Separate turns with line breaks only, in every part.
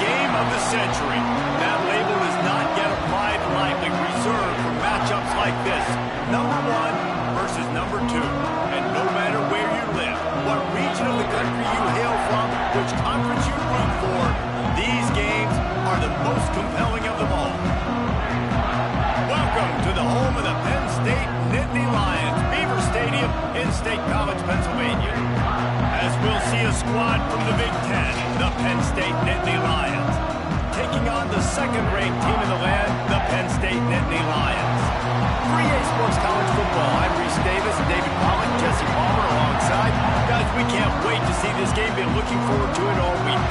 game of the century. That label is not yet applied lightly, reserved for matchups like this. Number one versus number two. And no matter where you live, what region of the country you hail from, which conference you root for, these games are the most compelling of them all. Welcome to the home of the Penn State Nittany Lions, Beaver Stadium in State College, Pennsylvania. As we'll see a squad from the Big Ten, the Penn State Nittany Lions, taking on the second-ranked team in the land, the Penn State Nittany Lions. 3A Sports College Football, I'm Reese Davis, David Pollock, Jesse Palmer alongside. Guys, we can't wait to see this game. Been looking forward to it all week.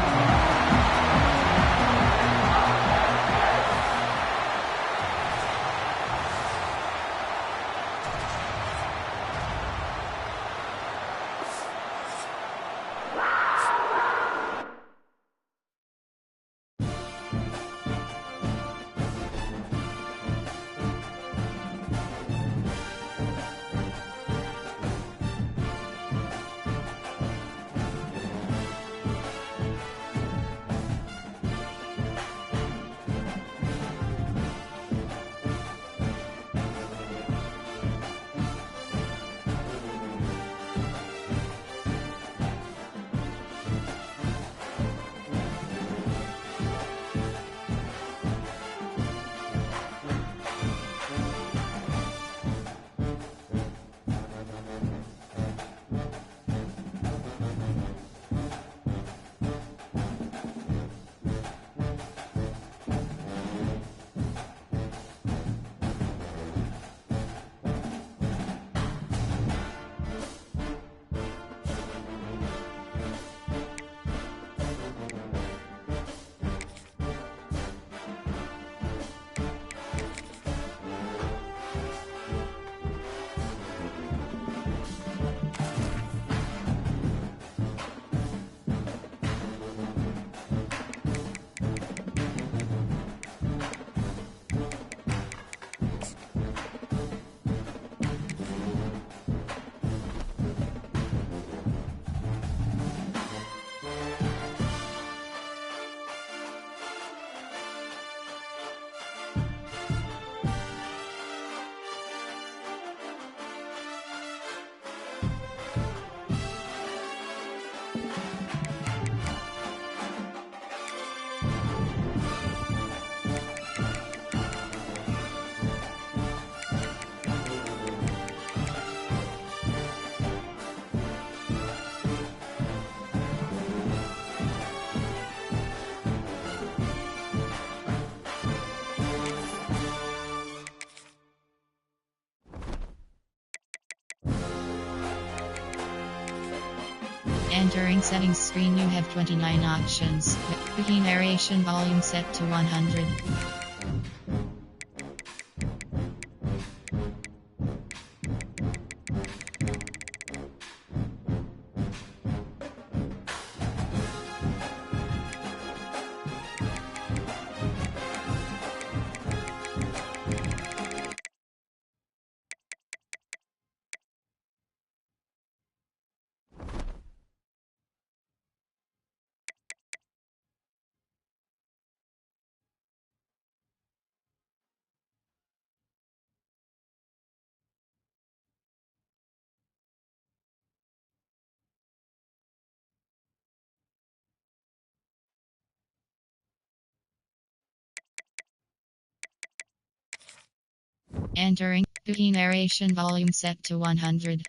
Entering settings screen, you have 29 options. Cookie narration volume set to 100. Entering cookie narration volume set to 100.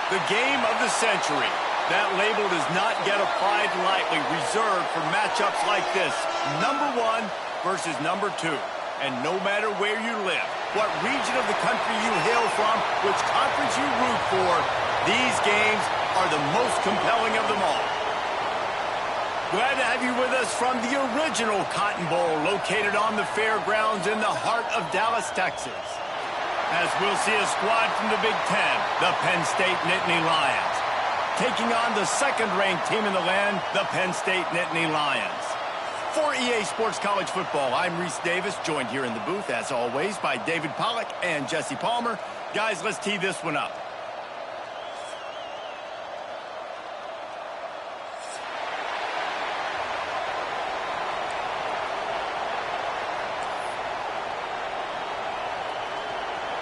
The game of the century. That label does not get applied lightly, reserved for matchups like this. Number 1 versus number 2. And no matter where you live, what region of the country you hail from, which conference you root for, these games are the most compelling of them all. Glad to have you with us from the original Cotton Bowl, located on the fairgrounds in the heart of Dallas, Texas. As we'll see a squad from the Big Ten, the Penn State Nittany Lions, taking on the second-ranked team in the land, the Penn State Nittany Lions. For EA Sports College Football, I'm Reese Davis, joined here in the booth, as always, by David Pollack and Jesse Palmer. Guys, let's tee this one up.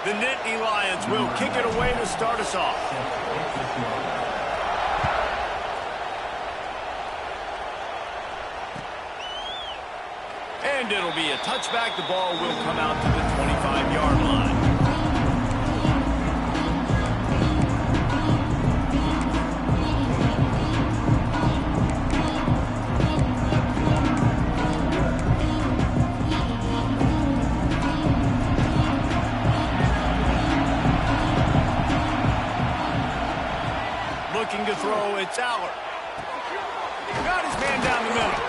The Nittany Lions will kick it away to start us off. And it'll be a touchback. The ball will come out to the 25-yard line. Looking to throw, it's Aller. Got his man down the middle.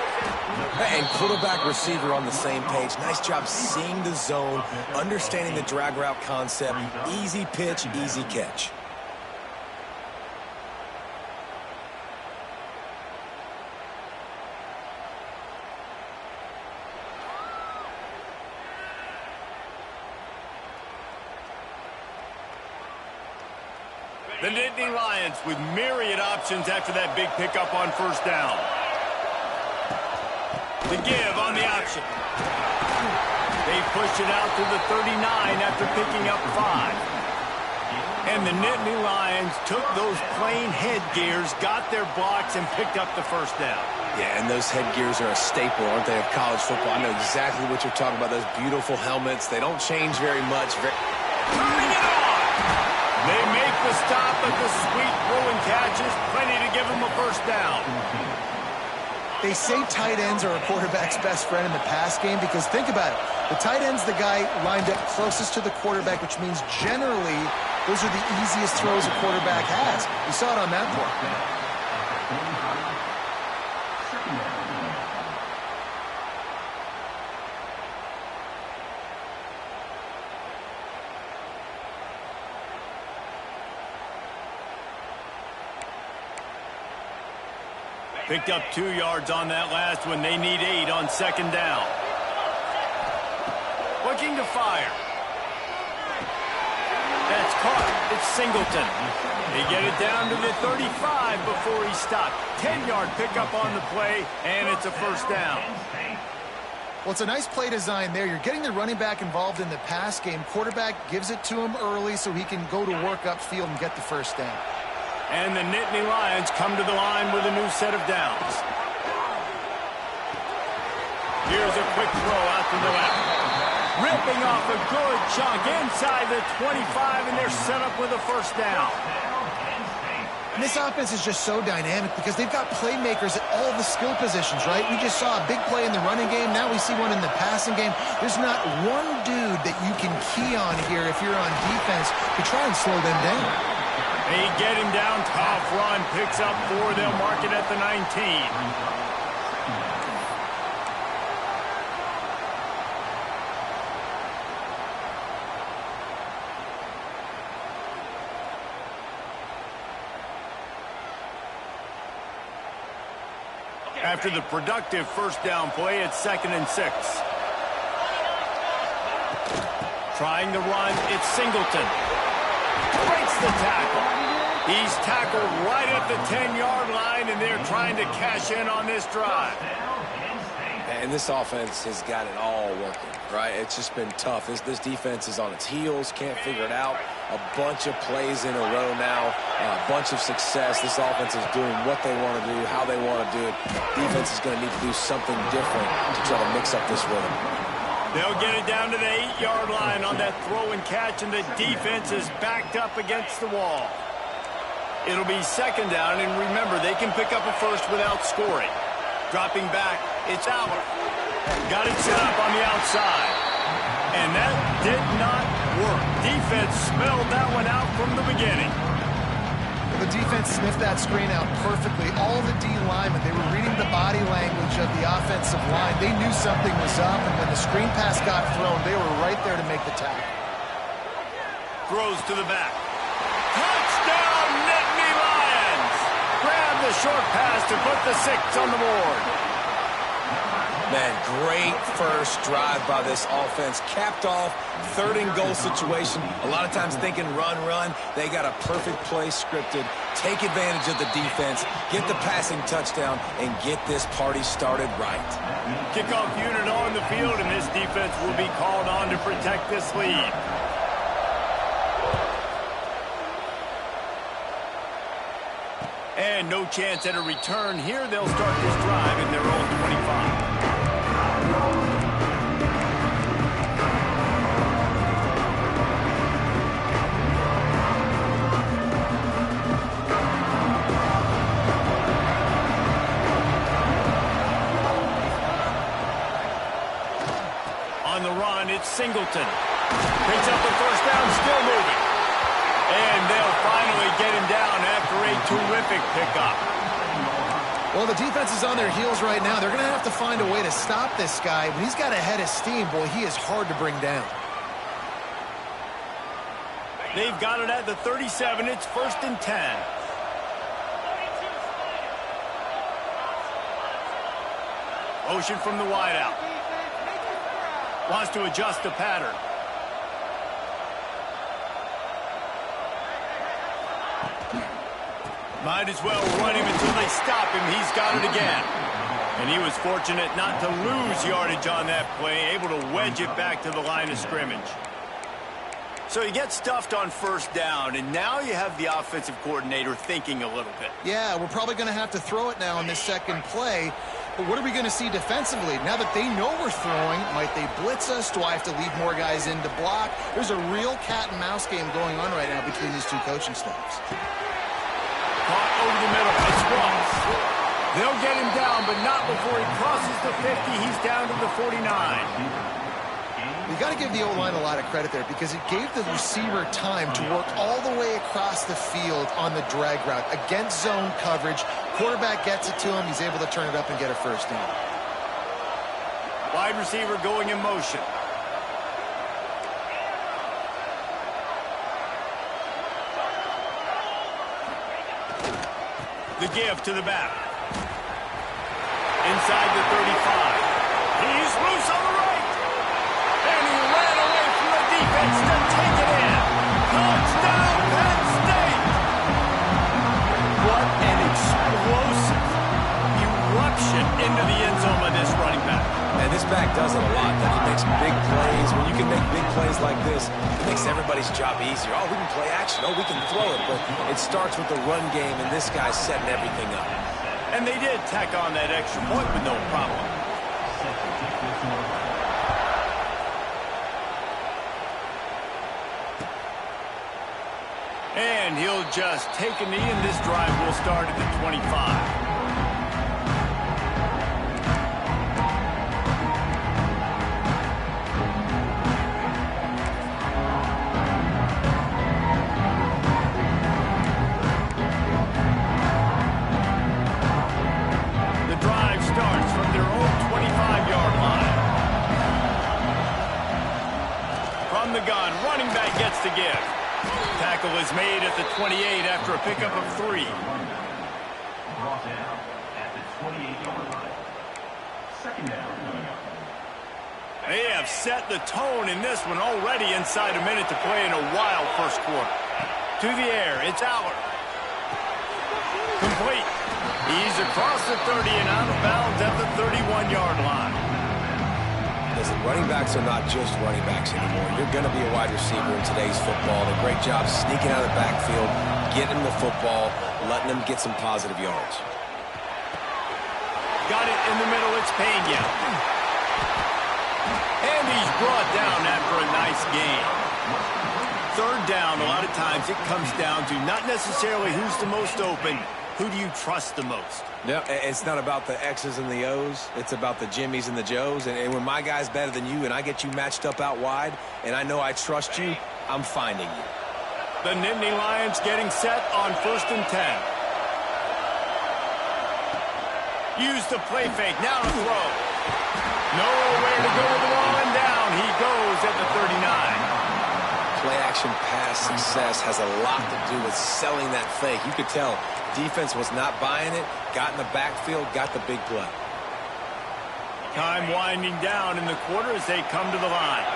And quarterback receiver on the same page. Nice job seeing the zone, understanding the drag route concept. Easy pitch, easy catch.
The Nittany Lions with myriad options after that big pickup on first down. The give on the option. They pushed it out to the 39 after picking up 5. And the Nittany Lions took those plain headgears, got their blocks, and picked up the first down.
Yeah, and those headgears are a staple, aren't they, of college football? I know exactly what you're talking about, those beautiful helmets. They don't change very much.
Turning it on! They make the stop, but the sweet throwing catch is plenty to give them a first down.
They say tight ends are a quarterback's best friend in the pass game because think about it. The tight end's the guy lined up closest to the quarterback, which means generally those are the easiest throws a quarterback has. You saw it on that play.
Picked up 2 yards on that last one. They need 8 on second down. Looking to fire. That's caught. It's Singleton. They get it down to the 35 before he stopped. 10-yard pickup on the play, and it's a first down.
Well, it's a nice play design there. You're getting the running back involved in the pass game. Quarterback gives it to him early so he can go to work upfield and get the first down.
And the Nittany Lions come to the line with a new set of downs. Here's a quick throw out to the left. Ripping off a good chunk inside the 25, and they're set up with a first down.
And this offense is just so dynamic because they've got playmakers at all the skill positions, right? We just saw a big play in the running game. Now we see one in the passing game. There's not one dude that you can key on here if you're on defense to try and slow them down.
They get him down, tough run, picks up 4, they'll mark it at the 19. After the productive first down play, it's 2nd and 6. Trying to run, it's Singleton. Breaks the tackle. He's tackled right at the 10-yard line, and they're trying to cash in on this drive.
And this offense has got it all working, right? It's just been tough. This defense is on its heels, can't figure it out. A bunch of plays in a row now, a bunch of success. This offense is doing what they want to do, how they want to do it. Defense is going to need to do something different to try to mix up this rhythm.
They'll get it down to the 8-yard line on that throw and catch, and the defense is backed up against the wall. It'll be second down, and remember, they can pick up a first without scoring. Dropping back, it's Allen. Got it set up on the outside. And that did not work. Defense smelled that one out from the beginning.
The defense sniffed that screen out perfectly. All the D linemen, they were reading the body language of the offensive line. They knew something was up, and when the screen pass got thrown, they were right there to make the tackle.
Throws to the back. Touchdown, Nittany Lions! Grab the short pass to put the 6 on the board.
Man, great first drive by this offense. Capped off, 3rd-and-goal situation. A lot of times thinking run, run. They got a perfect play scripted. Take advantage of the defense, get the passing touchdown, and get this party started right.
Kickoff unit on the field, and this defense will be called on to protect this lead. And no chance at a return here. They'll start this drive in their own 25. On the run, it's Singleton. Picks up the first down, still moving. And they'll finally get him down after a terrific pickup.
Well, the defense is on their heels right now. They're going to have to find a way to stop this guy. When he's got a head of steam, boy, he is hard to bring down.
They've got it at the 37. It's 1st and 10. Motion from the wideout. Wants to adjust the pattern. Might as well run him until they stop him. He's got it again. And he was fortunate not to lose yardage on that play, able to wedge it back to the line of scrimmage. So you get stuffed on 1st down, and now you have the offensive coordinator thinking a little bit.
Yeah, we're probably going to have to throw it now in this second play. But what are we going to see defensively? Now that they know we're throwing, might they blitz us? Do I have to leave more guys in to block? There's a real cat-and-mouse game going on right now between these two coaching staffs.
Caught over the middle. It's Ross. They'll get him down, but not before he crosses the 50. He's down to the 49.
You got to give the O-line a lot of credit there because it gave the receiver time to work all the way across the field on the drag route against zone coverage. Quarterback gets it to him. He's able to turn it up and get a first down.
Wide receiver going in motion. The give to the back. Inside the 35. He's loose on the right. And he ran away from the defense to take it in. Touchdown, Penn State! What an explosive eruption into the end zone by this running back.
And this back does it a lot. That he makes big plays. When you can make big plays like this, it makes everybody's job easier. Oh, we can play action. Oh, we can throw it. But it starts with the run game, and this guy's setting everything up.
And they did tack on that extra point with no problem. And he'll just take a knee, and this drive will start at the 25. The gun, running back gets to give. Tackle is made at the 28 after a pickup of 3.
Brought down at the 28-yard line. Second down.
They have set the tone in this one already inside a minute to play in a wild first quarter. To the air, it's Aller. Complete. He's across the 30 and out of bounds at the 31-yard line.
Listen, running backs are not just running backs anymore. You're going to be a wide receiver in today's football. A great job sneaking out of the backfield, getting the football, letting them get some positive yards.
Got it in the middle. It's Pena. And he's brought down after a nice game. third down, a lot of times it comes down to not necessarily who's the most open, who do you trust the most?
No, it's not about the X's and the O's. It's about the Jimmies and the Joes. And when my guy's better than you and I get you matched up out wide and I know I trust you, I'm finding you.
The Nittany Lions getting set on 1st and 10. Use the play fake. Now to throw. Nowhere to go with the ball and down. He goes at the 39.
Play action pass success has a lot to do with selling that fake. You could tell defense was not buying it, got in the backfield, got the big play.
Time winding down in the quarter as they come to the line.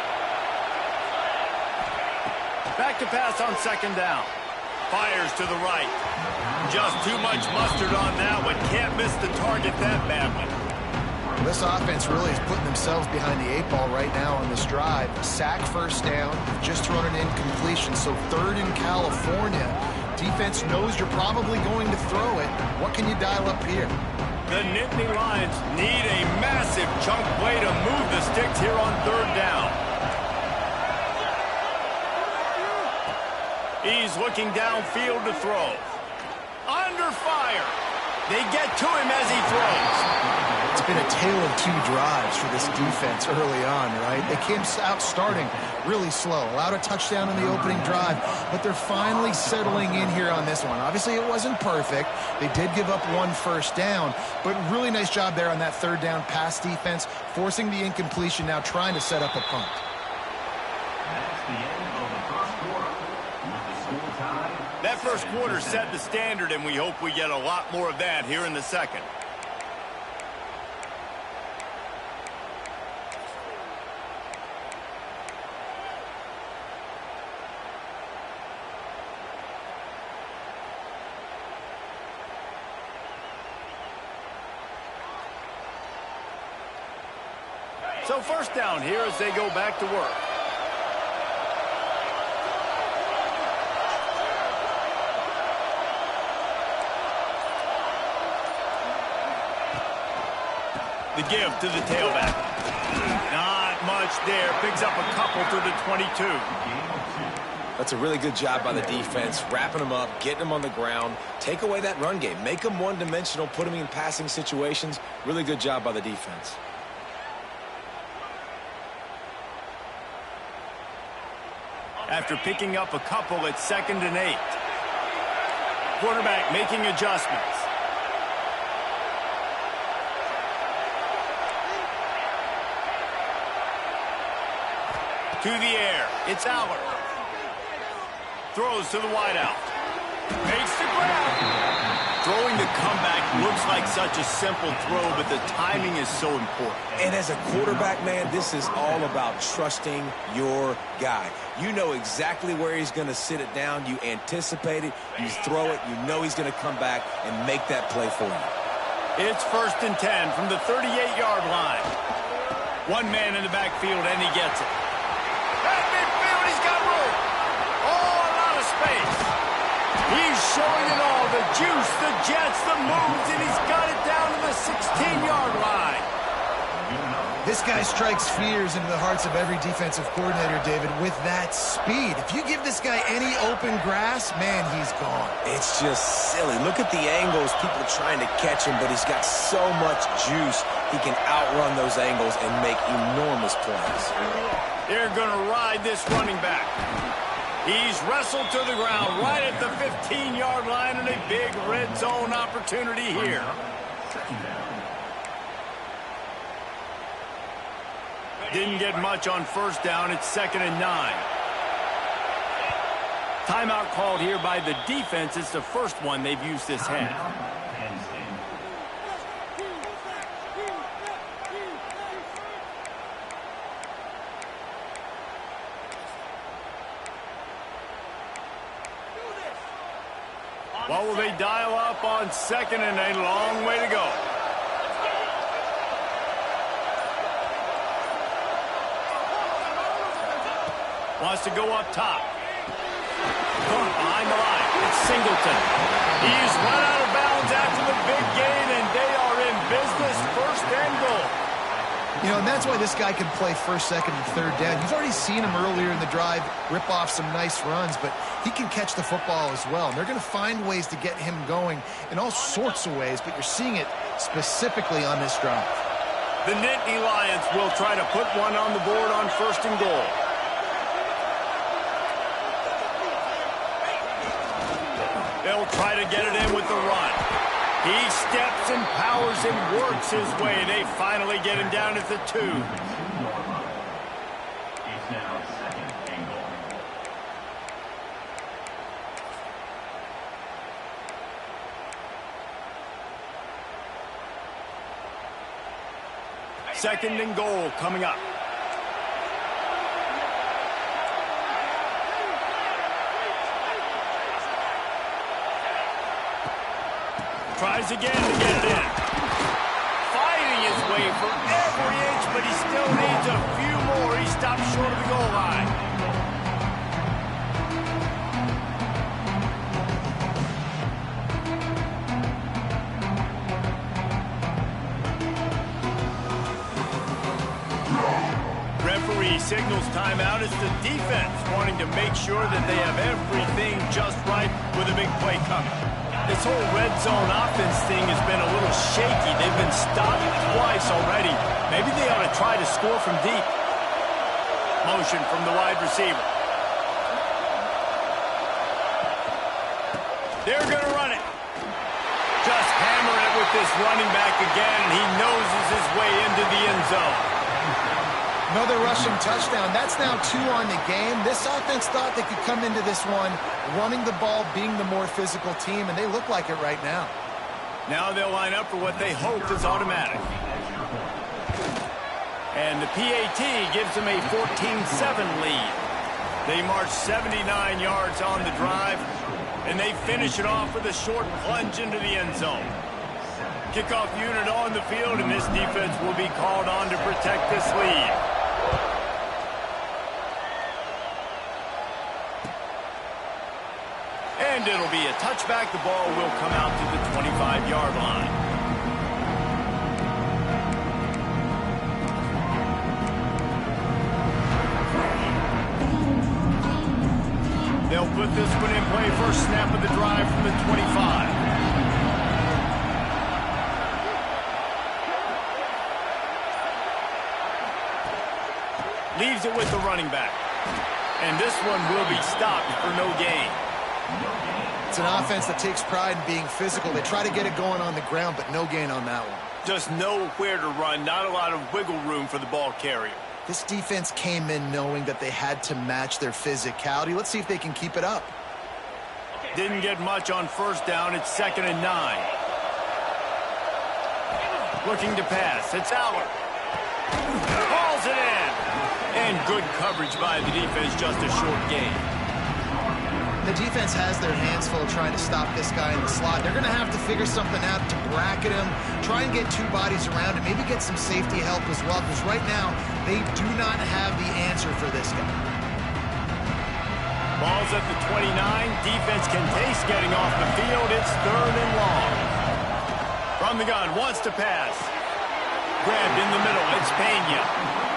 Back to pass on 2nd down. Fires to the right. Just too much mustard on that one. Can't miss the target that badly.
This offense really is putting themselves behind the 8 ball right now on this drive. Sack 1st down, just thrown an incompletion, so 3rd in California. Defense knows you're probably going to throw it. What can you dial up here?
The Nittany Lions need a massive chunk play to move the sticks here on 3rd down. He's looking downfield to throw. Under fire. They get to him as he throws.
It's been a tale of 2 drives for this defense early on, right? They came out starting really slow, allowed a touchdown in the opening drive, but they're finally settling in here on this one. Obviously, it wasn't perfect. They did give up 1 first down, but really nice job there on that 3rd down pass defense, forcing the incompletion, now trying to set up a punt.
That's the end of the first quarter. With the score tied.
That first quarter set the standard, and we hope we get a lot more of that here in the second. So 1st down here as they go back to work. The give to the tailback. Not much there. Picks up a couple to the 22.
That's a really good job by the defense, wrapping them up, getting them on the ground. Take away that run game. Make them one-dimensional, put them in passing situations. Really good job by the defense.
After picking up a couple at 2nd and 8. Quarterback making adjustments. To the air. It's Aller. Throws to the wideout. Makes the grab. Throwing the comeback looks like such a simple throw, but the timing is so important.
And as a quarterback, man, this is all about trusting your guy. You know exactly where he's going to sit it down. You anticipate it. You throw it. You know he's going to come back and make that play for you.
It's 1st and 10 from the 38-yard line. One man in the backfield, and he gets it. At midfield, he's got room. Oh, a lot of space. He's showing it all. The juice, the jets, the moves, and he's got it down to the 16-yard line.
This guy strikes fears into the hearts of every defensive coordinator, David, with that speed. If you give this guy any open grass, man, he's gone.
It's just silly. Look at the angles, people trying to catch him, but he's got so much juice. He can outrun those angles and make enormous plays.
They're going to ride this running back. He's wrestled to the ground right at the 15-yard line, and a big red zone opportunity here. Didn't get much on 1st down. It's 2nd and 9. Timeout called here by the defense. It's the first one they've used this half. What will they dial up on 2nd and a long way to go? Wants to go up top. Behind the line. It's Singleton. He's run out of bounds after the big gain, and they are in business. 1st and goal.
You know, and that's why this guy can play first, second, and third down. You've already seen him earlier in the drive rip off some nice runs, but he can catch the football as well. And they're going to find ways to get him going in all sorts of ways, but you're seeing it specifically on this drive.
The Nittany Lions will try to put one on the board on 1st and goal. They'll try to get it in with the run. He steps and powers and works his way. They finally get him down at the 2.
He's now 2nd and goal.
Second and goal coming up. Tries again to get it in. Fighting his way for every inch, but he still needs a few more. He stops short of the goal line. Referee signals timeout. It's the defense wanting to make sure that they have everything just right with a big play coming. This whole red zone offense thing has been a little shaky. They've been stopped twice already. Maybe they ought to try to score from deep. Motion from the wide receiver. They're going to run it. Just hammer it with this running back again, and he noses his way into the end zone.
Another rushing touchdown. That's now 2 on the game. This offense thought they could come into this one running the ball, being the more physical team, and they look like it right now.
Now they'll line up for what they hope is automatic. And the PAT gives them a 14-7 lead. They march 79 yards on the drive, and they finish it off with a short plunge into the end zone. Kickoff unit on the field, and this defense will be called on to protect this lead. And it'll be a touchback. The ball will come out to the 25-yard line. They'll put this one in play. First snap of the drive from the 25. Leaves it with the running back. And this one will be stopped for no gain.
It's an offense that takes pride in being physical. They try to get it going on the ground, but no gain on that one.
Just nowhere to run. Not a lot of wiggle room for the ball carrier.
This defense came in knowing that they had to match their physicality. Let's see if they can keep it up.
Didn't get much on first down. It's 2nd and 9. Looking to pass. It's Aller. Hauls it in. And good coverage by the defense. Just a short gain.
The defense has their hands full trying to stop this guy in the slot. They're going to have to figure something out to bracket him, try and get 2 bodies around him, maybe get some safety help as well, because right now they do not have the answer for this guy.
Ball's at the 29. Defense can taste getting off the field. It's 3rd and long. From the gun, wants to pass. Grabbed in the middle. It's Pena.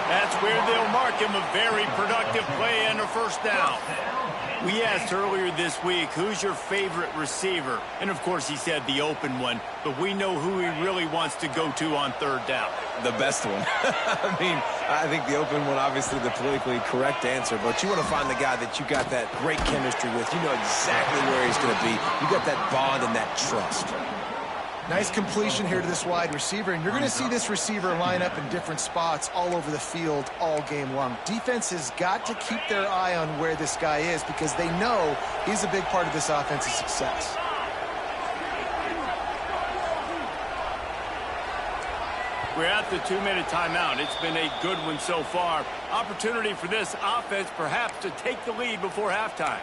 That's where they'll mark him. A very productive play and a first down. We asked earlier this week, who's your favorite receiver? And, of course, he said the open one. But we know who he really wants to go to on 3rd down.
The best one. I mean, I think the open one, obviously the politically correct answer. But you want to find the guy that you got that great chemistry with. You know exactly where he's going to be. You got that bond and that trust.
Nice completion here to this wide receiver, and you're going to see this receiver line up in different spots all over the field all game long. Defense has got to keep their eye on where this guy is because they know he's a big part of this offensive success.
We're at the 2-minute timeout. It's been a good one so far. Opportunity for this offense perhaps to take the lead before halftime.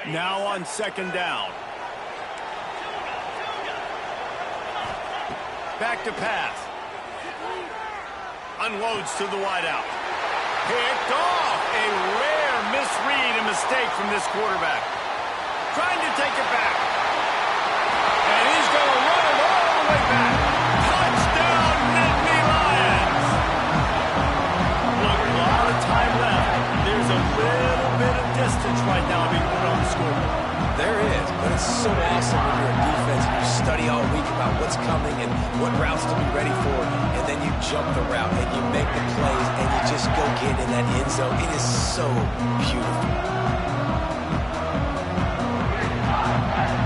Now on 2nd down. Back to pass. Unloads to the wideout. Picked off. A rare misread and mistake from this quarterback. Trying to take it back. And he's going to run it all the way back. Touchdown, Nittany Lions. Look, a lot of time left. There's a little bit of distance right now being put on the scoreboard.
There is, but it's so awesome when you're in defense and you study all week about what's coming and what routes to be ready for, and then you jump the route and you make the plays and you just go get in that end zone. It is so beautiful.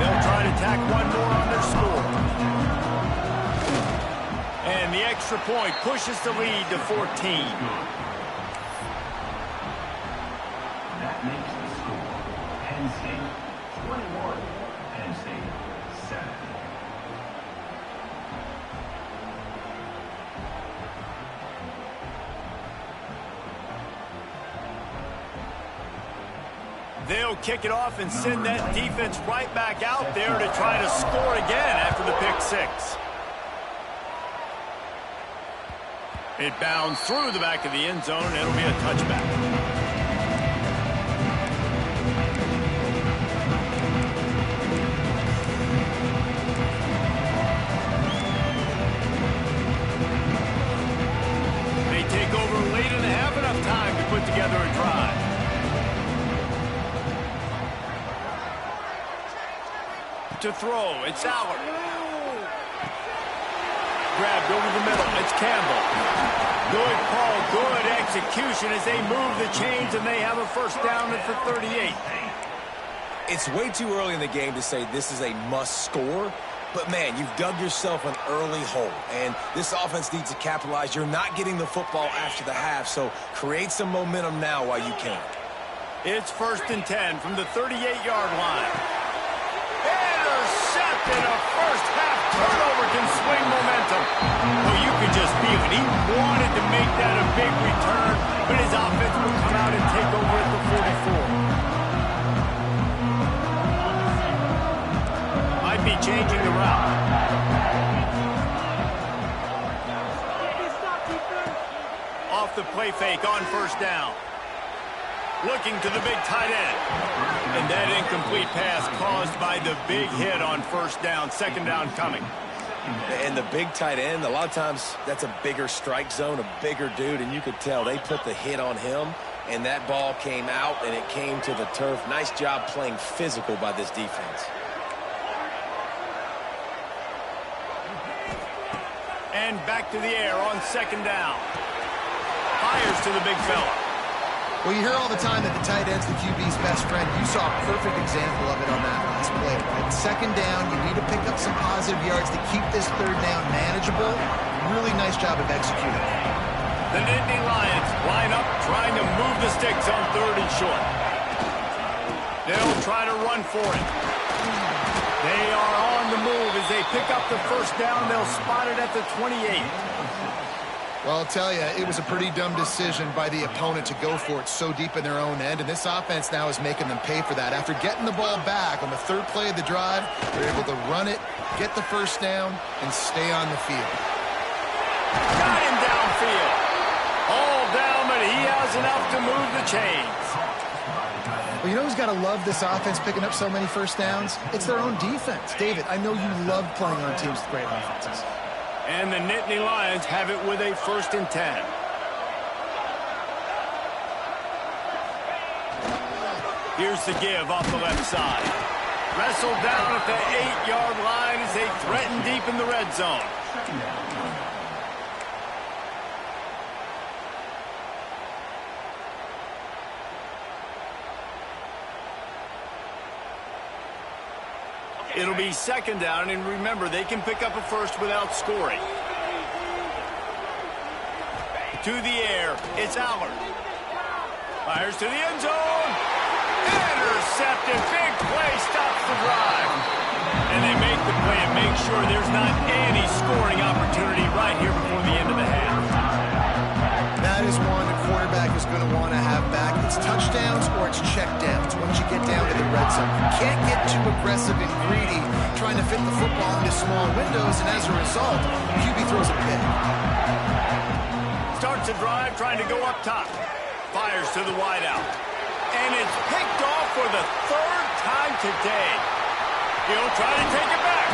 They'll try to tack one more on their score. And the extra point pushes the lead to 14.
That makes the score Penn State 21, Penn State 7.
They'll kick it off and send that defense right back out there to try to score again after the pick six. It bounds through the back of the end zone, and it'll be a touchback. They take over late and have enough time to put together a drive. To throw, it's Allard. Grabbed over the middle, it's Campbell. Good call, good execution as they move the chains and they have a first down for 38.
It's way too early in the game to say this is a must score, but man, you've dug yourself an early hole, and this offense needs to capitalize. You're not getting the football after the half, so create some momentum now while you can.
It's 1st and 10 from the 38-yard line. Intercepted. A first-half turnover can swing momentum. Well, you could just feel it. He wanted to make that a big return, but his offense will come out and take over at the 44. Might be changing the route. Off the play fake on first down. Looking to the big tight end. And that incomplete pass caused by the big hit on first down. Second down coming.
And the big tight end, a lot of times that's a bigger strike zone, a bigger dude, and you could tell they put the hit on him, and that ball came out, and it came to the turf. Nice job playing physical by this defense.
And back to the air on second down. Fires to the big fella.
Well, you hear all the time that the tight end's the QB's best friend. You saw a perfect example of it on that last play, right? Second down, you need to pick up some positive yards to keep this third down manageable. Really nice job of executing.
The Nittany Lions line up, trying to move the sticks on 3rd and short. They'll try to run for it. They are on the move as they pick up the first down. They'll spot it at the 28.
Well, I'll tell you, it was a pretty dumb decision by the opponent to go for it so deep in their own end, and this offense now is making them pay for that. After getting the ball back on the 3rd play of the drive, they're able to run it, get the first down, and stay on the field.
Got him downfield. All down, but he has enough to move the chains.
Well, you know who's got to love this offense picking up so many first downs? It's their own defense. David, I know you love playing on teams with great offenses.
And the Nittany Lions have it with a 1st and 10. Here's the give off the left side. Wrestled down at the 8-yard line as they threaten deep in the red zone. It'll be second down, and remember, they can pick up a first without scoring. To the air, it's Allard. Fires to the end zone. Intercepted. Big play stops the drive. And they make the play and make sure there's not any scoring opportunity right here before the end of the half.
That is one the quarterback is going to want to have back. It's touchdowns or it's checkdowns once you get down to the red zone. You can't get too aggressive and greedy trying to fit the football into small windows, and as a result, QB throws a pick.
Starts a drive trying to go up top. Fires to the wideout. And it's picked off for the third time today. He'll try to take it back.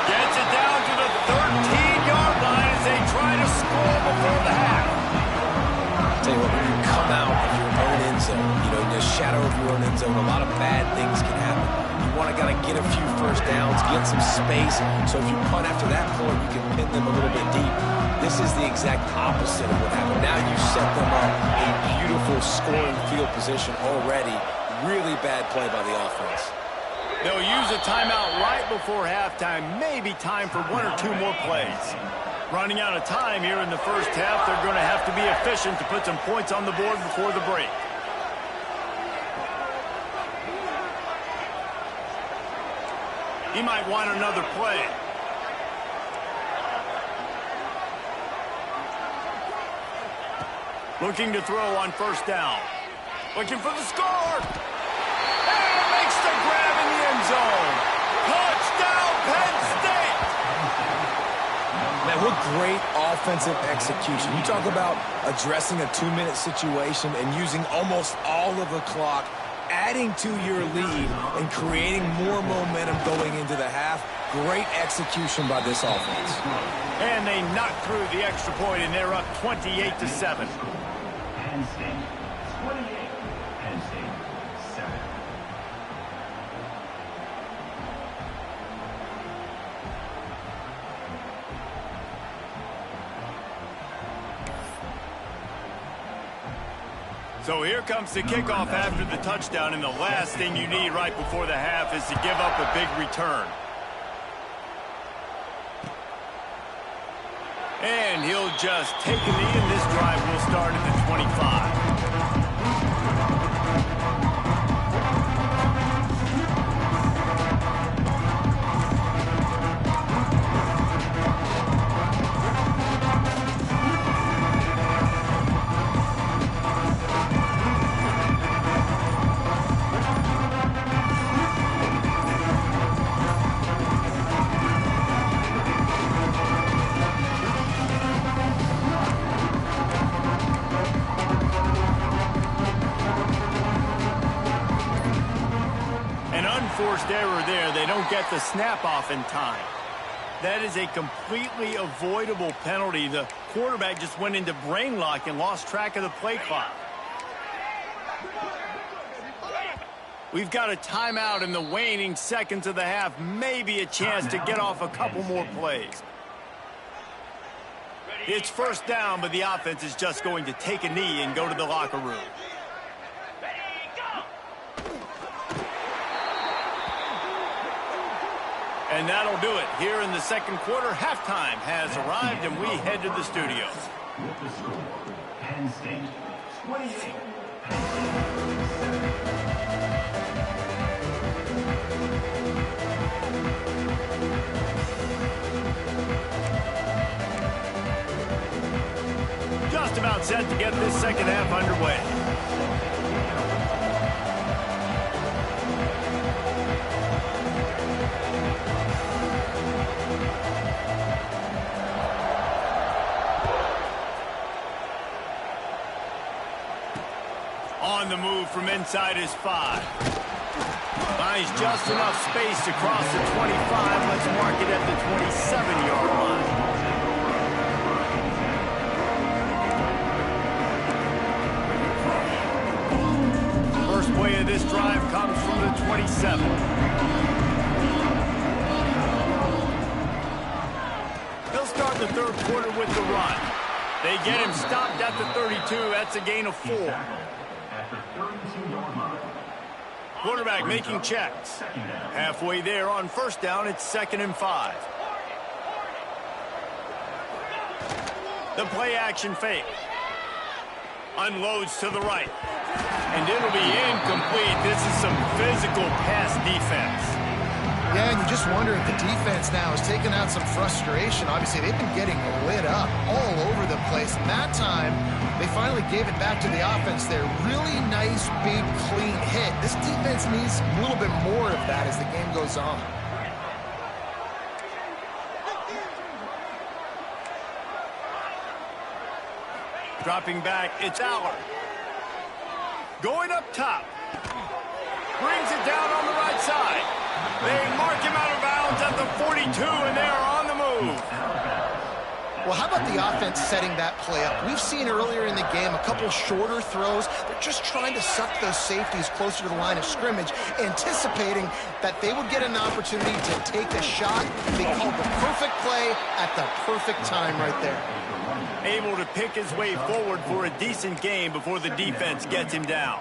Gets it down to the 13-yard line as they try to score before the half.
Tell you what, when you come out of your own end zone, in the shadow of your own end zone, a lot of bad things can happen. You want to get a few first downs, get some space, so if you punt after that point, you can pin them a little bit deep. This is the exact opposite of what happened. Now you set them up a beautiful scoring field position already. Really bad play by the offense.
They'll use a timeout right before halftime. Maybe time for one or two more plays. Running out of time here in the first half. They're going to have to be efficient to put some points on the board before the break. He might want another play. Looking to throw on first down. Looking for the score. And makes the grab in the end zone. Touchdown, Penn State.
Man, what great offensive execution. You talk about addressing a 2-minute situation and using almost all of the clock, adding to your lead and creating more momentum going into the half. Great execution by this offense.
And they knock through the extra point, and they're up 28-7.
Penn State 28. Penn State 7.
So here comes the kickoff after the touchdown, and the last thing you need right before the half is to give up a big return. And he'll just take a knee, and this drive will start at the 25. Forced error there. They don't get the snap off in time. That is a completely avoidable penalty. The quarterback just went into brain lock and lost track of the play clock. We've got a timeout in the waning seconds of the half. Maybe a chance to get off a couple more plays. It's first down, but the offense is just going to take a knee and go to the locker room. And that'll do it. Here in the second quarter, halftime has arrived, and we head to the studio.
With the score, Penn State 28. Penn State 7.
Just about set to get this second half underway. On the move from inside his 5. Finds just enough space to cross the 25. Let's mark it at the 27-yard line. First play of this drive comes from the 27. He'll start the third quarter with the run. They get him stopped at the 32. That's a gain of 4. Quarterback making checks. Halfway there on first down, it's 2nd and 5. The play action fake. Unloads to the right. And it'll be incomplete. This is some physical pass defense.
Yeah, and you just wonder if the defense now has taken out some frustration. Obviously, they've been getting lit up all over the place. place. And that time, they finally gave it back to the offense there. Really nice, big, clean hit. This defense needs a little bit more of that as the game goes on.
Dropping back, it's Aller. Going up top. Brings it down on the right side. They mark him out of bounds at the 42, and they are on the move.
Well, how about the offense setting that play up? We've seen earlier in the game a couple shorter throws. They're just trying to suck those safeties closer to the line of scrimmage, anticipating that they would get an opportunity to take a shot. They called the perfect play at the perfect time right there.
Able to pick his way forward for a decent game before the defense gets him down.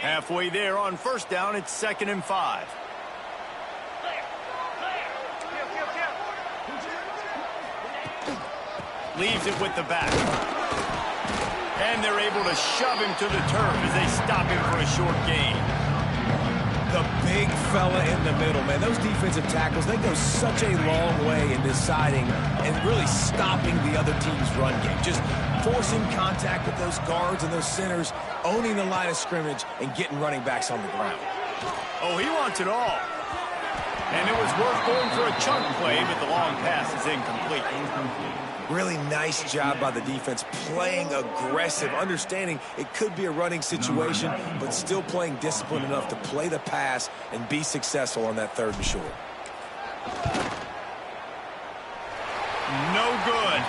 Halfway there on first down, it's 2nd and 5. Leaves it with the back. And they're able to shove him to the turf as they stop him for a short gain.
The big fella in the middle, man. Those defensive tackles, they go such a long way in deciding and really stopping the other team's run game. Just forcing contact with those guards and those centers, owning the line of scrimmage, and getting running backs on the ground.
Oh, he wants it all. And it was worth going for a chunk play, but the long pass is incomplete.
Really nice job by the defense, playing aggressive, understanding it could be a running situation, but still playing disciplined enough to play the pass and be successful on that 3rd and short.
No good.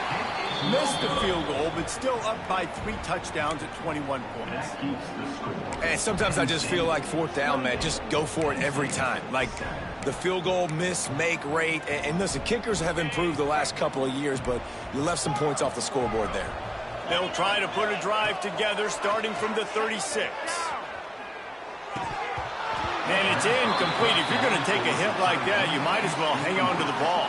Missed the field goal, but still up by 3 touchdowns at 21 points.
And sometimes I just feel like 4th down, man, just go for it every time. Like the field goal miss, make rate. And listen, kickers have improved the last couple of years, but you left some points off the scoreboard there.
They'll try to put a drive together starting from the 36. And it's incomplete. If you're going to take a hit like that, you might as well hang on to the ball.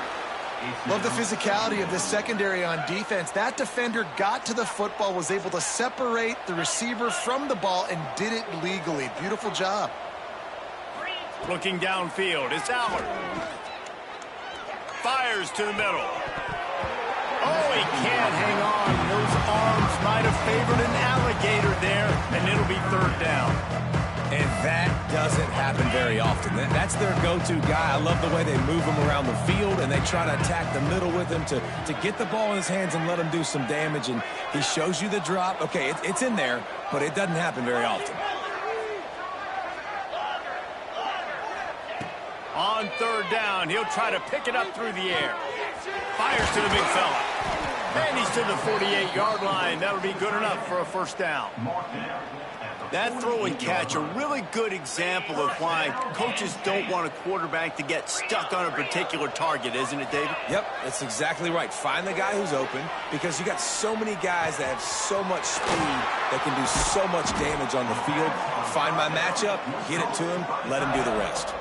Love the physicality of this secondary on defense. That defender got to the football, was able to separate the receiver from the ball, and did it legally. Beautiful job.
Looking downfield, it's Aller. Fires to the middle. Oh, he can't hang on. Those arms might have favored an alligator there, and it'll be 3rd down.
And that doesn't happen very often. That's their go-to guy. I love the way they move him around the field, and they try to attack the middle with him to get the ball in his hands and let him do some damage. And he shows you the drop. Okay, it's in there, but it doesn't happen very often.
On 3rd down, he'll try to pick it up through the air. Fires to the big fella. And he's to the 48-yard line. That'll be good enough for a 1st down. That throw and catch, a really good example of why coaches don't want a quarterback to get stuck on a particular target, isn't it, David?
Yep, that's exactly right. Find the guy who's open, because you got so many guys that have so much speed that can do so much damage on the field. Find my matchup, get it to him, let him do the rest.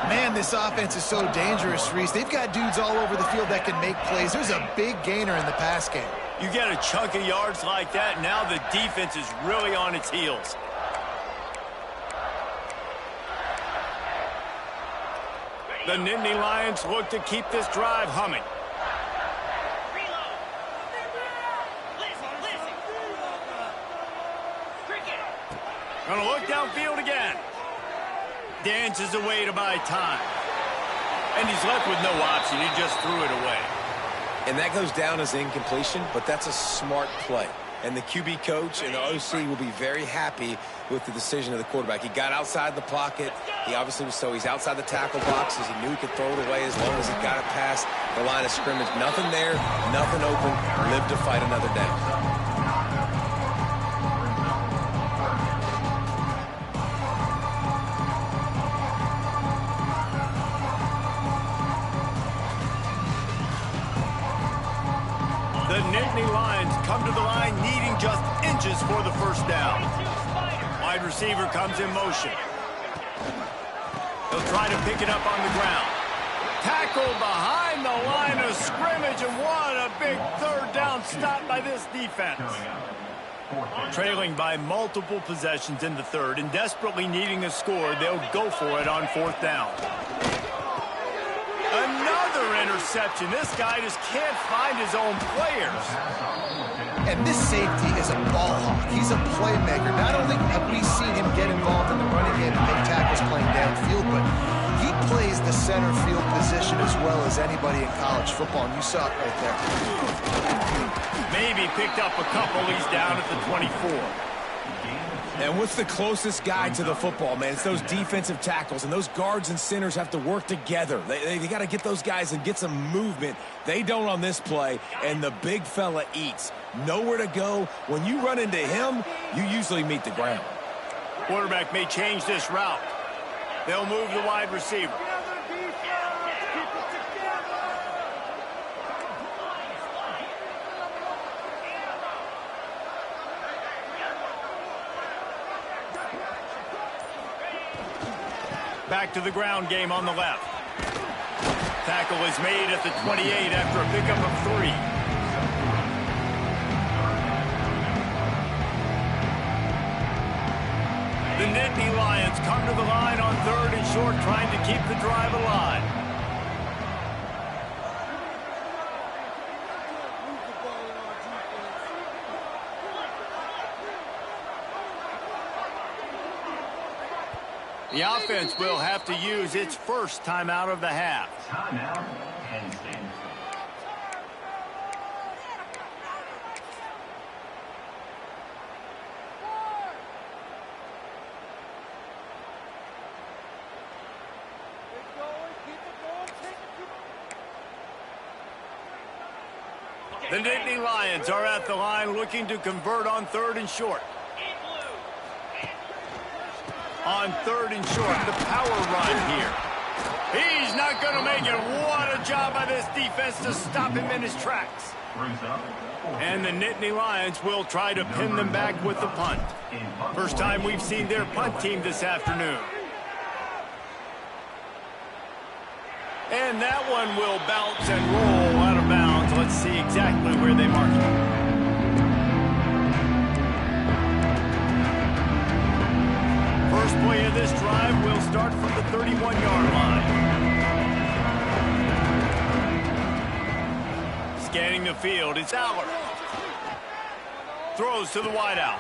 Man, this offense is so dangerous, Reese. They've got dudes all over the field that can make plays. There's a big gainer in the pass game.
You get a chunk of yards like that, now the defense is really on its heels. The Nittany Lions look to keep this drive humming. Gonna look downfield again. Dances away to buy time. And he's left with no option. He just threw it away.
And that goes down as incompletion, but that's a smart play. And the QB coach and the OC will be very happy with the decision of the quarterback. He got outside the pocket. He obviously was he's outside the tackle boxes. He knew he could throw it away as long as he got it past the line of scrimmage. Nothing there, nothing open. Live to fight another down.
The Nittany Lions come to the line needing just inches for the 1st down. Wide receiver comes in motion. He'll try to pick it up on the ground. Tackled behind the line of scrimmage, and what a big 3rd down stop by this defense. Trailing by multiple possessions in the 3rd and desperately needing a score, they'll go for it on 4th down. Another interception. This guy just can't find his own players.
And this safety is a ball hawk. He's a playmaker. Not only have we seen him get involved in the running game and make tackles playing downfield, but he plays the center field position as well as anybody in college football, and you saw it right there.
Maybe picked up a couple. He's down at the 24.
And what's the closest guy to the football, man? It's those defensive tackles, and those guards and centers have to work together. They got to get those guys and get some movement. They don't on this play, and the big fella eats. Nowhere to go. When you run into him, you usually meet the ground.
Quarterback may change this route. They'll move the wide receiver. Back to the ground game on the left. Tackle is made at the 28 after a pickup of 3. The Nittany Lions come to the line on 3rd and short, trying to keep the drive alive. The offense will have to use its first timeout of the half.
Timeout, Penn State.
The Nittany Lions are at the line looking to convert on 3rd and short. On 3rd and short, the power run here. He's not going to make it. What a job by this defense to stop him in his tracks. And the Nittany Lions will try to pin them back with the punt. First time we've seen their punt team this afternoon. And that one will bounce and roll out of bounds. Let's see exactly where they mark it. First play of this drive will start from the 31-yard line. Scanning the field, it's Aller. Throws to the wideout.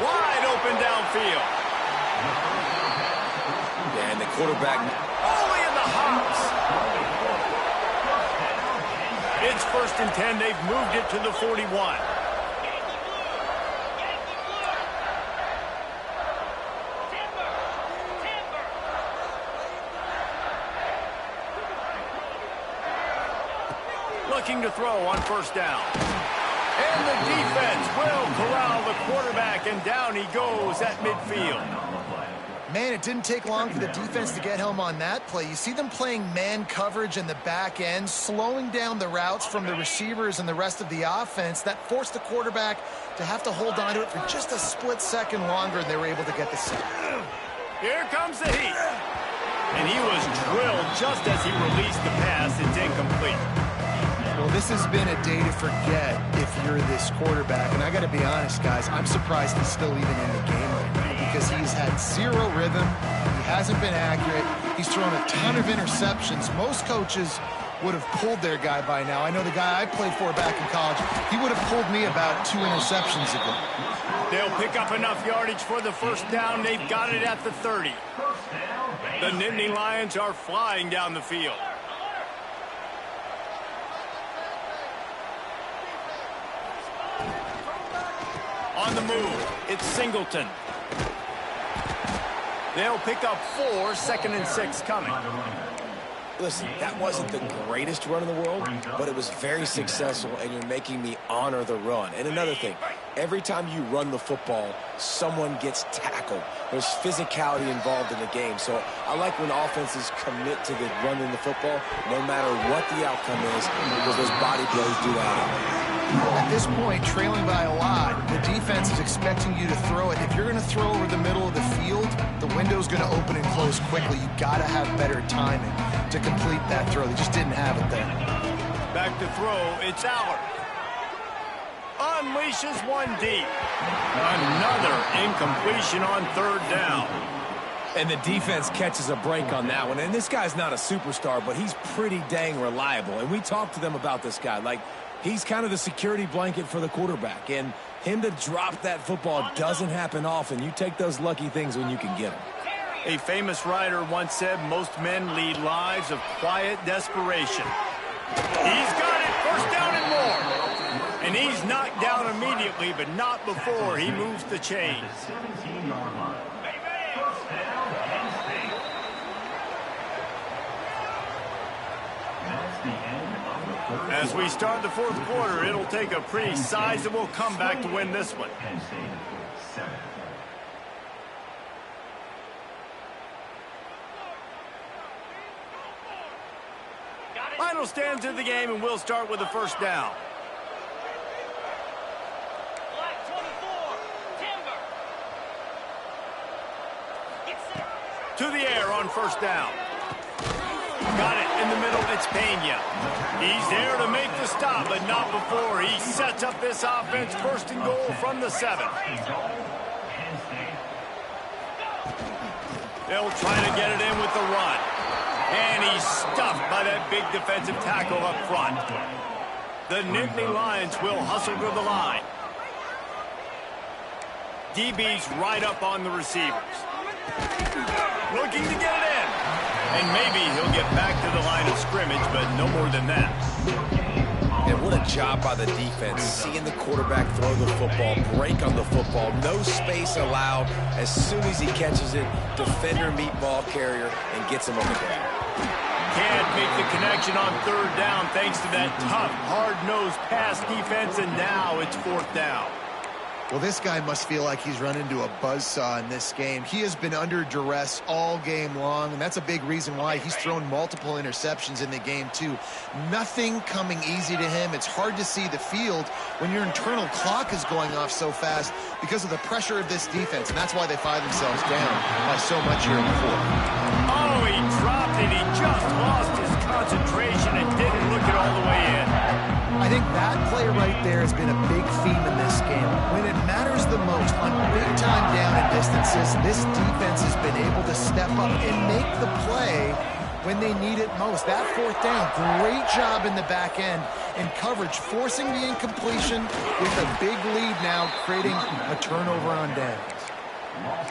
Wide open downfield.
Yeah, and the quarterback...
Only in the hops. It's 1st and 10. They've moved it to the 41. Looking to throw on 1st down. And the defense will corral the quarterback, and down he goes at midfield.
Man, it didn't take long for the defense to get home on that play. You see them playing man coverage in the back end, slowing down the routes from the receivers and the rest of the offense. That forced the quarterback to have to hold on to it for just a split second longer, and they were able to get the sack.
Here comes the heat. And he was drilled just as he released the pass. It's incomplete.
Well, this has been a day to forget if you're this quarterback. And I got to be honest, guys, I'm surprised he's still even in the game right now because he's had zero rhythm. He hasn't been accurate. He's thrown a ton of interceptions. Most coaches would have pulled their guy by now. I know the guy I played for back in college, he would have pulled me about 2 interceptions ago.
They'll pick up enough yardage for the 1st down. They've got it at the 30. The Nittany Lions are flying down the field. On the move, it's Singleton. They'll pick up 4, 2nd and 6 coming.
Listen, that wasn't the greatest run in the world, but it was very successful, and you're making me honor the run. And another thing, every time you run the football, someone gets tackled. There's physicality involved in the game. So I like when offenses commit to the running the football, no matter what the outcome is, because those body blows do that.
At this point, trailing by a lot, the defense is expecting you to throw it. If you're going to throw over the middle of the field, the window's going to open and close quickly. You got to have better timing to complete that throw. They just didn't have it there.
Back to throw, it's Aller. Unleashes one deep. Another incompletion on 3rd down.
And the defense catches a break on that one. And this guy's not a superstar, but he's pretty dang reliable. And we talked to them about this guy. Like, he's kind of the security blanket for the quarterback. And him to drop that football doesn't happen often. You take those lucky things when you can get them.
A famous writer once said most men lead lives of quiet desperation. He's got it. First down and more. And he's knocked down immediately, but not before he moves the chains.
17-yard line. First down, Penn State. That's the end of the third.
As we start the fourth quarter, it'll take a pretty sizable comeback to win this one.
Penn State 7.
Final stands of the game, and we'll start with the first down. To the air on first down. Got it in the middle. It's Pena. He's there to make the stop, but not before. He sets up this offense first and goal from the 7. They'll try to get it in with the run. And he's stuffed by that big defensive tackle up front. The Nittany Lions will hustle to the line. DB's right up on the receivers. Looking to get it in. And maybe he'll get back to the line of scrimmage, but no more than that.
And what a job by the defense. Seeing the quarterback throw the football, break on the football, no space allowed. As soon as he catches it, defender meet ball carrier and gets him on the ground.
Can't make the connection on third down thanks to that tough, hard-nosed pass defense, and now it's fourth down.
Well, this guy must feel like he's run into a buzzsaw in this game. He has been under duress all game long, and that's a big reason why he's thrown multiple interceptions in the game, too. Nothing coming easy to him. It's hard to see the field when your internal clock is going off so fast because of the pressure of this defense, and that's why they find themselves down by so much here in the fourth.
Oh, he dropped it. He just lost his concentration and didn't look it all the way in.
I think that play right there has been a big theme in this game. When it matters the most, on big-time down and distances, this defense has been able to step up and make the play when they need it most. That fourth down, great job in the back end and coverage, forcing the incompletion with a big lead now, creating a turnover on downs.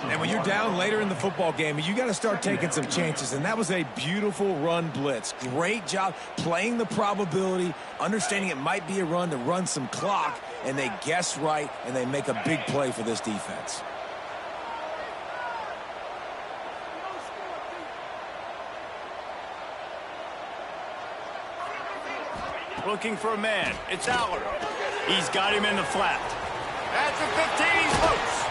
And when you're down later in the football game, you got to start taking some chances. And that was a beautiful run blitz. Great job playing the probability, understanding it might be a run to run some clock, and they guess right, and they make a big play for this defense.
Looking for a man. It's Aller. He's got him in the flat. At the 15, he's loose.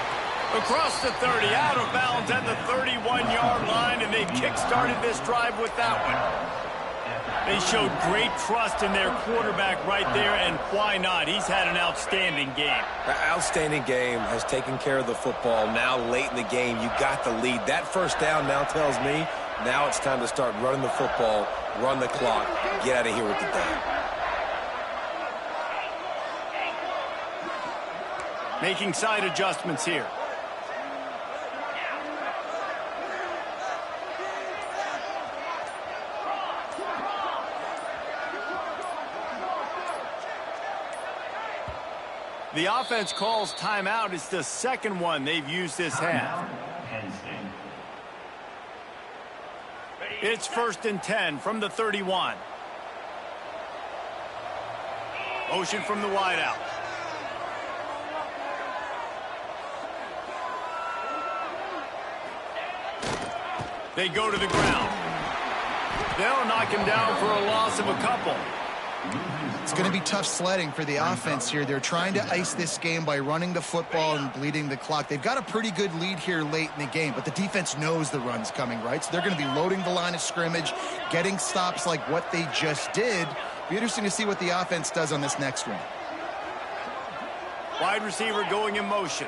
Across the 30, out of bounds at the 31-yard line, and they kick-started this drive with that one. They showed great trust in their quarterback right there, and why not? He's had an outstanding game.
An outstanding game, has taken care of the football. Now late in the game, you got the lead. That first down now tells me now it's time to start running the football, run the clock, get out of here with the day.
Making side adjustments here. The offense calls timeout. It's the second one they've used this half. It's 1st and 10 from the 31. Motion from the wideout. They go to the ground. They'll knock him down for a loss of a couple.
It's going to be tough sledding for the offense here. They're trying to ice this game by running the football and bleeding the clock. They've got a pretty good lead here late in the game, but the defense knows the run's coming, right? So they're going to be loading the line of scrimmage, getting stops like what they just did. Be interesting to see what the offense does on this next one.
Wide receiver going in motion.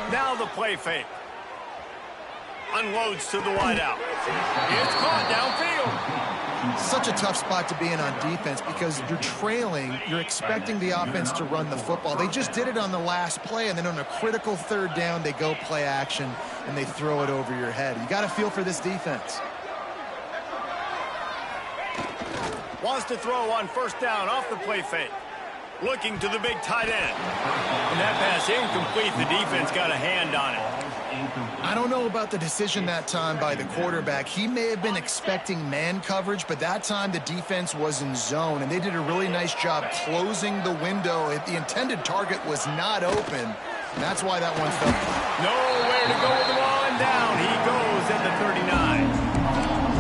Now the play fake. Unloads to the wideout. It's caught downfield.
Such a tough spot to be in on defense because you're trailing. You're expecting the offense to run the football. They just did it on the last play, and then on a critical third down, they go play action, and they throw it over your head. You got to feel for this defense.
Wants to throw on first down off the play fake. Looking to the big tight end. And that pass incomplete. The defense got a hand on it.
I don't know about the decision that time by the quarterback. He may have been expecting man coverage, but that time the defense was in zone, and they did a really nice job closing the window. The intended target was not open, and that's why that one fell.
Nowhere to go with the ball, and down he goes at the 39.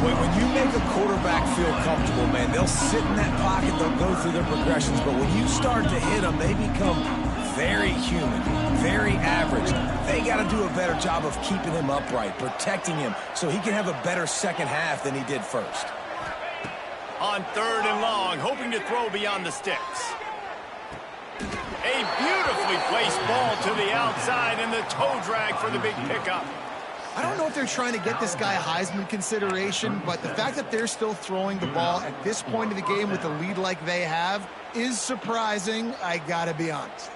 When you make a quarterback feel comfortable, man, they'll sit in that pocket, they'll go through their progressions, but when you start to hit them, they become very human, very average. They got to do a better job of keeping him upright, protecting him, so he can have a better second half than he did first.
On third and long, hoping to throw beyond the sticks. A beautifully placed ball to the outside, and the toe drag for the big pickup.
I don't know if they're trying to get this guy Heisman consideration, but the fact that they're still throwing the ball at this point of the game with a lead like they have is surprising, I gotta be honest.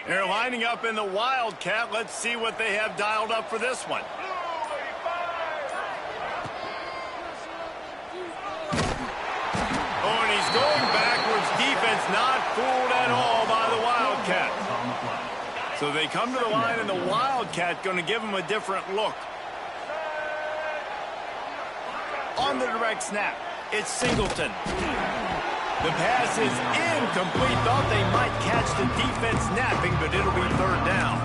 They're lining up in the Wildcat. Let's see what they have dialed up for this one. Oh, and he's going backwards. Defense not fooled at all by the Wildcat. So they come to the line, and the Wildcat going to give them a different look. On the direct snap, it's Singleton. The pass is incomplete. Thought they might catch the defense napping, but it'll be third down.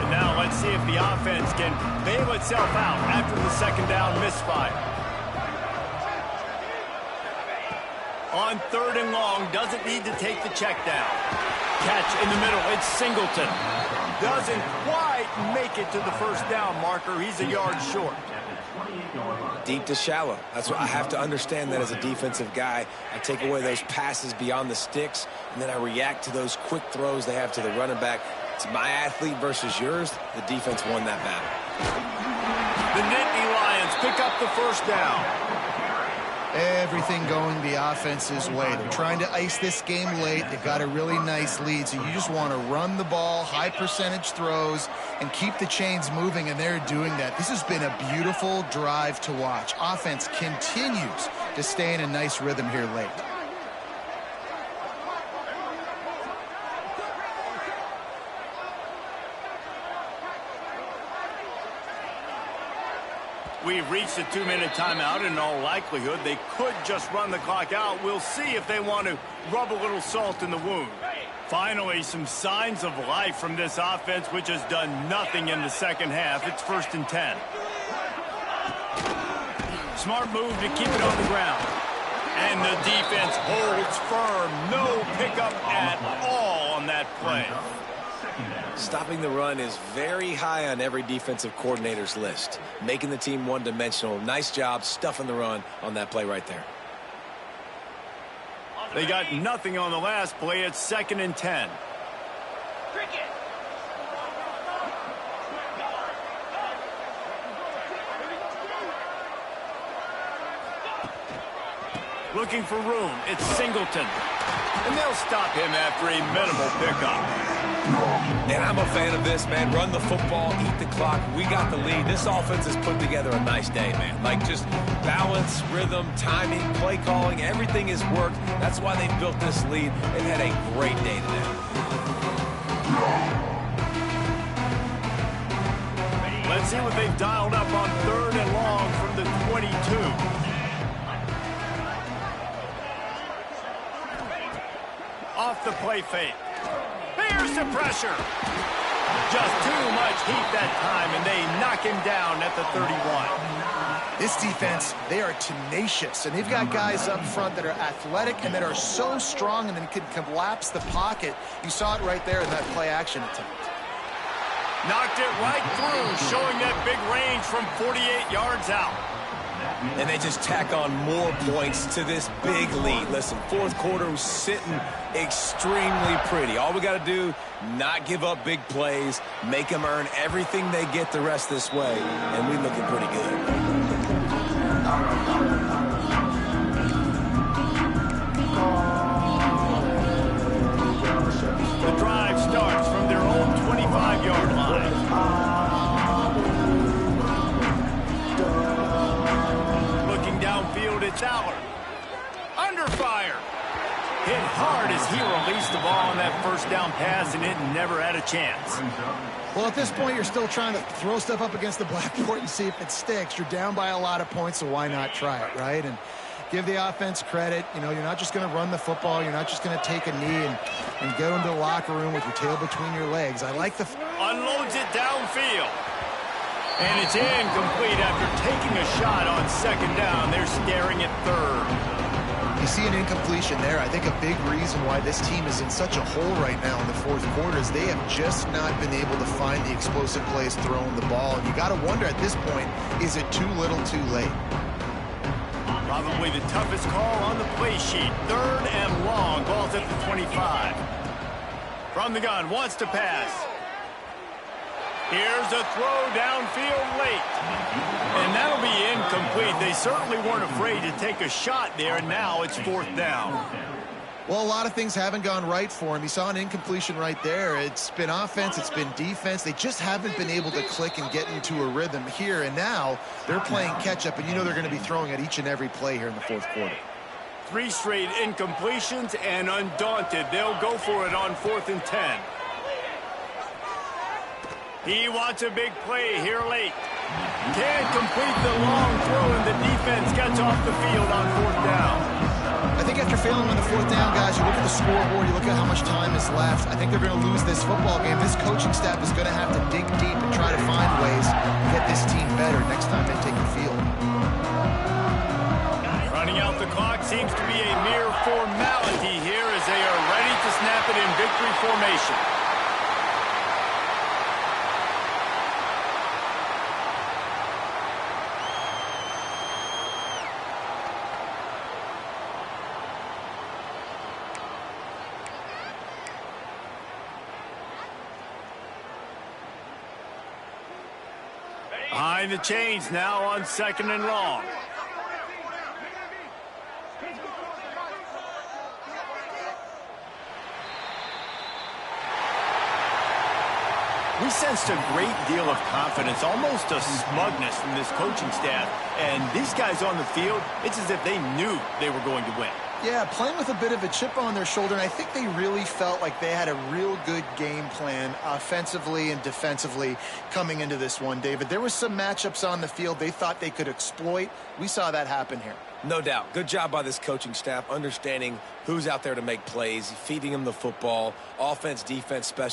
And now let's see if the offense can bail itself out after the second down misfire. On third and long, doesn't need to take the check down. Catch in the middle, it's Singleton. Doesn't quite make it to the first down marker. He's a yard short.
Deep to shallow. That's what I have to understand that as a defensive guy. I take away those passes beyond the sticks, and then I react to those quick throws they have to the running back. It's my athlete versus yours. The defense won that battle.
The Nittany Lions pick up the first down.
Everything going the offense's way. They're trying to ice this game late. They've got a really nice lead, so you just want to run the ball, high percentage throws, and keep the chains moving, and they're doing that. This has been a beautiful drive to watch. Offense continues to stay in a nice rhythm here late.
We've reached a 2-minute timeout. In all likelihood, they could just run the clock out. We'll see if they want to rub a little salt in the wound. Finally, some signs of life from this offense, which has done nothing in the second half. It's 1st and 10. Smart move to keep it on the ground. And the defense holds firm. No pickup at all on that play.
Stopping the run is very high on every defensive coordinator's list. Making the team one-dimensional. Nice job stuffing the run on that play right there.
They got nothing on the last play. It's 2nd and 10. Looking for room. It's Singleton. And they'll stop him after a minimal pickup.
And I'm a fan of this, man. Run the football, eat the clock. We got the lead. This offense has put together a nice day, man. Like just balance, rhythm, timing, play calling, everything has worked. That's why they built this lead. They've had a great day today.
Let's see what they've dialed up on 3rd and long from the 22. Off the play fake. Bears the pressure. Just too much heat that time, and they knock him down at the 31.
This defense, they are tenacious, and they've got guys up front that are athletic and that are so strong and then can collapse the pocket. You saw it right there in that play-action attempt.
Knocked it right through, showing that big range from 48 yards out.
And they just tack on more points to this big lead. Listen, fourth quarter was sitting extremely pretty. All we got to do, not give up big plays, make them earn everything they get the rest this way, and we're looking pretty good.
The drive starts from their own 25-yard line. Looking downfield, it's Aller. Under fire. Hit hard as he released the ball on that first down pass, and it never had a chance.
Well, at this point, you're still trying to throw stuff up against the blackboard and see if it sticks. You're down by a lot of points, so why not try it, right? And give the offense credit. You know, you're not just going to run the football. You're not just going to take a knee and go into the locker room with your tail between your legs. I like the...
Unloads it downfield. And it's incomplete after taking a shot on second down. They're staring at third.
You see an incompletion there. I think a big reason why this team is in such a hole right now in the fourth quarter is they have just not been able to find the explosive plays throwing the ball. And you got to wonder at this point, is it too little too late?
Probably the toughest call on the play sheet. Third and long. Ball's at the 25. From the gun, wants to pass. Here's a throw downfield late. And that'll be incomplete. They certainly weren't afraid to take a shot there, and now it's fourth down.
Well, a lot of things haven't gone right for him. He saw an incompletion right there. It's been offense, it's been defense. They just haven't been able to click and get into a rhythm here, and now they're playing catch-up, and you know they're going to be throwing at each and every play here in the fourth quarter.
3 straight incompletions, and undaunted, they'll go for it on 4th and 10. He wants a big play here late. Can't complete the long throw, and the defense gets off the field on 4th down.
I think after failing on the 4th down, guys, you look at the scoreboard, you look at how much time is left. I think they're going to lose this football game. This coaching staff is going to have to dig deep and try to find ways to get this team better next time they take the field.
Running out the clock seems to be a mere formality here as they are ready to snap it in victory formation. Behind the chains now on 2nd and long. We sensed a great deal of confidence, almost a smugness from this coaching staff. And these guys on the field, it's as if they knew they were going to win.
Yeah, playing with a bit of a chip on their shoulder, and I think they really felt like they had a real good game plan offensively and defensively coming into this one, David. There were some matchups on the field they thought they could exploit. We saw that happen here.
No doubt. Good job by this coaching staff, understanding who's out there to make plays, feeding them the football, offense, defense, special